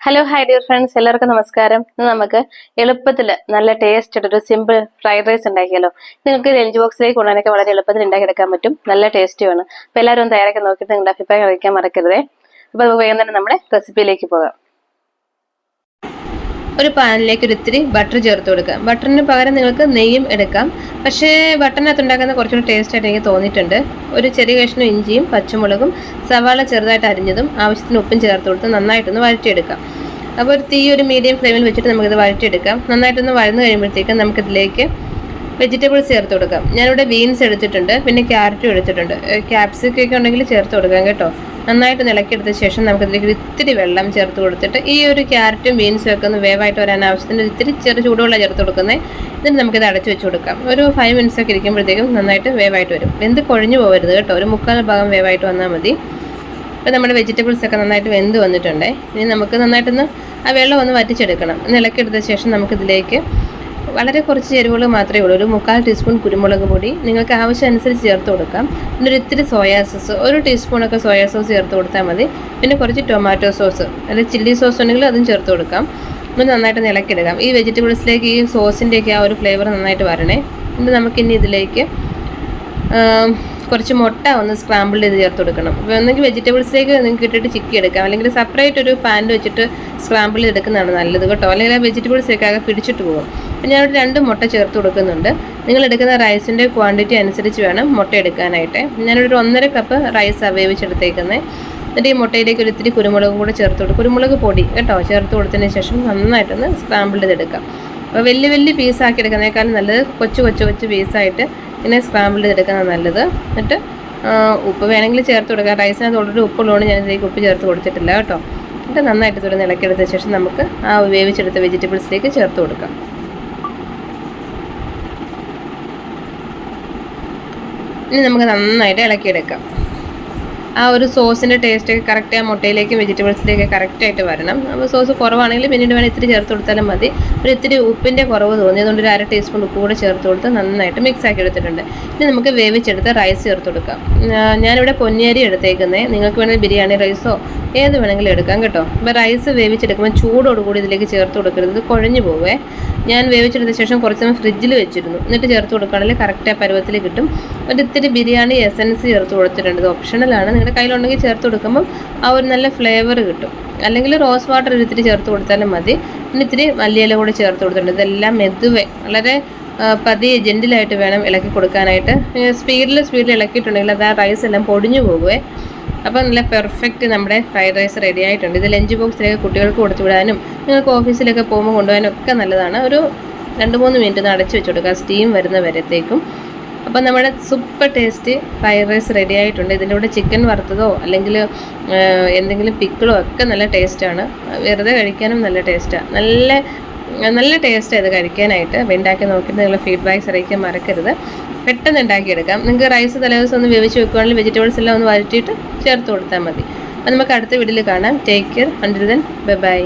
Hello hi dear friends, എല്ലാവർക്കും നമസ്കാരം. ഇന്ന് നമുക്ക് എളുപ്പത്തിൽ നല്ല ടേസ്റ്റ് ഒരു സിമ്പിൾ ഫ്രൈഡ് റൈസ് ഉണ്ടാക്കിയാലോ. നിങ്ങൾക്ക് ലഞ്ച് ബോക്സിലേക്ക് കൊണ്ടുവന്നൊക്കെ വളരെ എളുപ്പത്തിൽ ഉണ്ടാക്കിയെടുക്കാൻ പറ്റും. നല്ല ടേസ്റ്റുമാണ്. അപ്പോൾ എല്ലാവരും ഒന്ന് തയ്യാറാക്കി നോക്കിയിട്ട് നിങ്ങളുടെ അഭിപ്രായം അറിയിക്കാൻ മറക്കരുതേ. അപ്പോൾ നമുക്ക് വേഗം തന്നെ നമ്മുടെ റെസിപ്പിയിലേക്ക് പോകാം. ഒരു പാനിലേക്ക് ഒരു ഇത്തിരി ബട്ടർ ചേർത്ത് കൊടുക്കാം. ബട്ടറിന് പകരം നിങ്ങൾക്ക് നെയ്യും എടുക്കാം. പക്ഷേ ബട്ടറിനകത്ത് ഉണ്ടാക്കുന്ന കുറച്ചുകൂടി ടേസ്റ്റായിട്ട് എനിക്ക് തോന്നിയിട്ടുണ്ട്. ഒരു ചെറിയ കഷ്ണം ഇഞ്ചിയും പച്ചമുളകും സവാള ചെറുതായിട്ട് അരിഞ്ഞതും ആവശ്യത്തിന് ഉപ്പും ചേർത്ത് കൊടുത്ത് നന്നായിട്ടൊന്ന് വഴറ്റിയെടുക്കാം. അപ്പോൾ ഒരു തീ ഒരു മീഡിയം ഫ്ലെയിമിൽ വെച്ചിട്ട് നമുക്കിത് വഴറ്റിയെടുക്കാം. നന്നായിട്ടൊന്ന് വഴന്ന് കഴിയുമ്പോഴത്തേക്കും നമുക്കിതിലേക്ക് വെജിറ്റബിൾസ് ചേർത്ത് കൊടുക്കാം. ഞാനിവിടെ ബീൻസ് എടുത്തിട്ടുണ്ട്, പിന്നെ ക്യാരറ്റും എടുത്തിട്ടുണ്ട്. ക്യാപ്സിക്കൊക്കെ ഉണ്ടെങ്കിൽ ചേർത്ത് കൊടുക്കാം കേട്ടോ. നന്നായിട്ട് ഇളക്കിയെടുത്ത ശേഷം നമുക്കിതിലേക്ക് ഇത്തിരി വെള്ളം ചേർത്ത് കൊടുത്തിട്ട് ഈ ഒരു ക്യാരറ്റും ബീൻസും ഒക്കെ ഒന്ന് വേവായിട്ട് വരാൻ ആവശ്യത്തിന് ഇത്തിരി ചെറു ചൂടുവെള്ളം ചേർത്ത് കൊടുക്കുന്നത്. എന്നിട്ട് നമുക്കിത് അടച്ചു വെച്ച് കൊടുക്കാം. ഒരു 5 minutes ഒക്കെ ഇരിക്കുമ്പോഴത്തേക്കും നന്നായിട്ട് വേവായിട്ട് വരും. വെന്ത് കൊഴിഞ്ഞു പോകരുത് കേട്ടോ. ഒരു 1/4 ഭാഗം വേവായിട്ട് വന്നാൽ മതി. അപ്പോൾ നമ്മുടെ വെജിറ്റബിൾസ് ഒക്കെ നന്നായിട്ട് വെന്ത് വന്നിട്ടുണ്ട്. ഇനി നമുക്ക് നന്നായിട്ടൊന്ന് ആ വെള്ളം ഒന്ന് വറ്റിച്ചെടുക്കണം. ഒന്ന് ഇളക്കിയെടുത്ത ശേഷം നമുക്കിതിലേക്ക് വളരെ കുറച്ച് ചേരുവകൾ മാത്രമേ ഉള്ളൂ. ഒരു 1/4 ടീസ്പൂൺ കുരുമുളക് പൊടി നിങ്ങൾക്ക് ആവശ്യമനുസരിച്ച് ചേർത്ത് കൊടുക്കാം. പിന്നെ ഒരു ഇത്തിരി സോയാ സോസ്, ഒരു ടീസ്പൂണൊക്കെ സോയാ സോസ് ചേർത്ത് കൊടുത്താൽ മതി. പിന്നെ കുറച്ച് ടൊമാറ്റോ സോസ് അല്ലെങ്കിൽ ചില്ലി സോസ് ഉണ്ടെങ്കിൽ അതും ചേർത്ത് കൊടുക്കാം. ഒന്ന് നന്നായിട്ട് ഇളക്കിയെടുക്കാം. ഈ വെജിറ്റബിൾസിലേക്ക് ഈ സോസിൻ്റെയൊക്കെ ആ ഒരു ഫ്ലേവർ നന്നായിട്ട് വരണേ. എന്നിട്ട് നമുക്കിനി ഇതിലേക്ക് കുറച്ച് മുട്ട ഒന്ന് സ്ക്രാമ്പിൾ ചെയ്ത് ചേർത്ത് കൊടുക്കണം. അപ്പോൾ ഒന്നെങ്കിൽ വെജിറ്റബിൾസിലേക്ക് നിങ്ങൾക്ക് ഇട്ടിട്ട് ചിക്കി എടുക്കാം, അല്ലെങ്കിൽ സെപ്പറേറ്റ് ഒരു പാനിൽ വെച്ചിട്ട് സ്ക്രാമ്പിൾ ചെയ്തെടുക്കുന്നതാണ് നല്ലത് കേട്ടോ. അല്ലെങ്കിൽ ആ വെജിറ്റബിൾസൊക്കെ ആകെ പിടിച്ചിട്ട് പോകും. അപ്പോൾ ഞാനൊരു 2 മുട്ട ചേർത്ത് കൊടുക്കുന്നുണ്ട്. നിങ്ങൾ എടുക്കുന്ന റൈസിൻ്റെ ക്വാണ്ടിറ്റി അനുസരിച്ച് വേണം മുട്ട എടുക്കാനായിട്ട്. ഞാനൊരു 1.5 കപ്പ് റൈസ് വേവിച്ചെടുത്തേക്കുന്നത്. എന്നിട്ട് ഈ മുട്ടയിലേക്ക് ഒരു ഇത്തിരി കുരുമുളകും കൂടെ ചേർത്ത് കൊടുക്കും. കുരുമുളക് പൊടി കേട്ടോ ചേർത്ത് കൊടുത്തതിന് ശേഷം നന്നായിട്ടൊന്ന് സ്ക്രാമ്പിൾ ചെയ്തെടുക്കാം. അപ്പോൾ വലിയ പീസാക്കി എടുക്കുന്നതിനേക്കാളും നല്ലത് കൊച്ചു പീസായിട്ട് ഇങ്ങനെ സ്ക്രാമ്പിൾ ചെയ്തെടുക്കുന്നത് നല്ലത്. എന്നിട്ട് ഉപ്പ് വേണമെങ്കിൽ ചേർത്ത് കൊടുക്കാം. റൈസിനകത്ത് ഓൾറെഡി ഉപ്പുള്ളതുകൊണ്ട് ഞാൻ ഇതിലേക്ക് ഉപ്പ് ചേർത്ത് കൊടുത്തിട്ടില്ല കേട്ടോ. എന്നിട്ട് നന്നായിട്ട് തുറന്ന് ഇളക്കിയെടുത്ത ശേഷം നമുക്ക് ആ വേവിച്ചെടുത്ത വെജിറ്റബിൾസിലേക്ക് ചേർത്ത് കൊടുക്കാം. ഇനി നമുക്ക് നന്നായിട്ട് ഇളക്കിയെടുക്കാം. ആ ഒരു സോസിൻ്റെ ടേസ്റ്റൊക്കെ കറക്റ്റ് ആ മുട്ടയിലേക്കും വെജിറ്റബിൾസിലേക്ക് കറക്റ്റായിട്ട് വരണം. അപ്പോൾ സോസ് കുറവാണെങ്കിൽ പിന്നീട് വേണം ഇത്തിരി ചേർത്ത് കൊടുത്താലും മതി. ഒരു ഇത്തിരി ഉപ്പിൻ്റെ കുറവ് തോന്നി, അതുകൊണ്ട് ഒരു 1/2 ടീസ്പൂൺ ഉപ്പ് കൂടെ ചേർത്ത് കൊടുത്ത് നന്നായിട്ട് മിക്സ് ആക്കി എടുത്തിട്ടുണ്ട്. ഇനി നമുക്ക് വേവിച്ചെടുത്ത് റൈസ് ചേർത്ത് കൊടുക്കാം. ഞാനിവിടെ പൊന്നിയരി എടുത്തേക്കുന്നത്. നിങ്ങൾക്ക് വേണമെങ്കിൽ ബിരിയാണി റൈസോ ഏത് വേണമെങ്കിലും എടുക്കാം കേട്ടോ. അപ്പോൾ റൈസ് വേവിച്ചെടുക്കുമ്പോൾ ചൂടോടുകൂടി ഇതിലേക്ക് ചേർത്ത് കൊടുക്കരുത്, ഇത് കുഴഞ്ഞു പോവേ. ഞാൻ വേവിച്ചെടുത്ത ശേഷം കുറച്ച് സമയം ഫ്രിഡ്ജിൽ വെച്ചിരുന്നു. എന്നിട്ട് ചേർത്ത് കൊടുക്കുകയാണെങ്കിൽ കറക്റ്റ് ആ പരുവത്തിൽ കിട്ടും. ഒരു ഇത്തിരി ബിരിയാണി എസൻസ് ചേർത്ത് കൊടുത്തിട്ടുണ്ട്. ഇത് ഓപ്ഷണലാണ്. നിങ്ങളുടെ കയ്യിലുണ്ടെങ്കിൽ ചേർത്ത് കൊടുക്കുമ്പം ആ ഒരു നല്ല ഫ്ലേവർ കിട്ടും. അല്ലെങ്കിൽ റോസ് വാട്ടർ ഇത്തിരി ചേർത്ത് കൊടുത്താലും മതി. പിന്നെ ഇത്തിരി മല്ലിയില കൂടെ ചേർത്ത് കൊടുത്തിട്ടുണ്ട്. ഇതെല്ലാം മെതുവെ വളരെ പതിയെ ജെൻറ്റിലായിട്ട് വേണം ഇളക്കി കൊടുക്കാനായിട്ട്. സ്പീഡിൽ ഇളക്കിയിട്ടുണ്ടെങ്കിൽ അത് ആ റൈസ് എല്ലാം പൊടിഞ്ഞു പോകുവേ. അപ്പോൾ നല്ല പെർഫെക്റ്റ് നമ്മുടെ ഫ്രൈഡ് റൈസ് റെഡി ആയിട്ടുണ്ട്. ഇത് ലഞ്ച് ബോക്സിലേക്ക് കുട്ടികൾക്ക് കൊടുത്തു വിടാനും നിങ്ങൾക്ക് ഓഫീസിലൊക്കെ പോകുമ്പോൾ കൊണ്ടുപോകാനും ഒക്കെ നല്ലതാണ്. ഒരു 2-3 മിനിറ്റ് ഒന്ന് അടച്ചു വെച്ച് കൊടുക്കുക, സ്റ്റീം വരുന്ന വരത്തേക്കും. അപ്പോൾ നമ്മുടെ super tasty fried rice ready ആയിട്ടുണ്ട്. ഇതിൻ്റെ കൂടെ ചിക്കൻ വറുത്തതോ അല്ലെങ്കിൽ എന്തെങ്കിലും പിക്കിളോ ഒക്കെ നല്ല ടേസ്റ്റാണ്. വെറുതെ കഴിക്കാനും നല്ല ടേസ്റ്റാണ്. നല്ല ടേസ്റ്റാണ് ഇത് കഴിക്കാനായിട്ട്. അപ്പോൾ ഉണ്ടാക്കി നോക്കിയിട്ട് നിങ്ങളുടെ ഫീഡ്ബാക്ക്സ് അറിയിക്കാൻ മറക്കരുത്. പെട്ടെന്ന് ഉണ്ടാക്കിയെടുക്കാം. നിങ്ങൾക്ക് റൈസ് തലേദിവസം ഒന്ന് വേവിച്ച് വെക്കുകയാണെങ്കിൽ വെജിറ്റബിൾസ് എല്ലാം ഒന്ന് വഴറ്റിയിട്ട് ചേർത്ത് കൊടുത്താൽ മതി. അപ്പോൾ നമുക്ക് അടുത്ത വീഡിയോയിൽ കാണാം. Take care. Until then bye.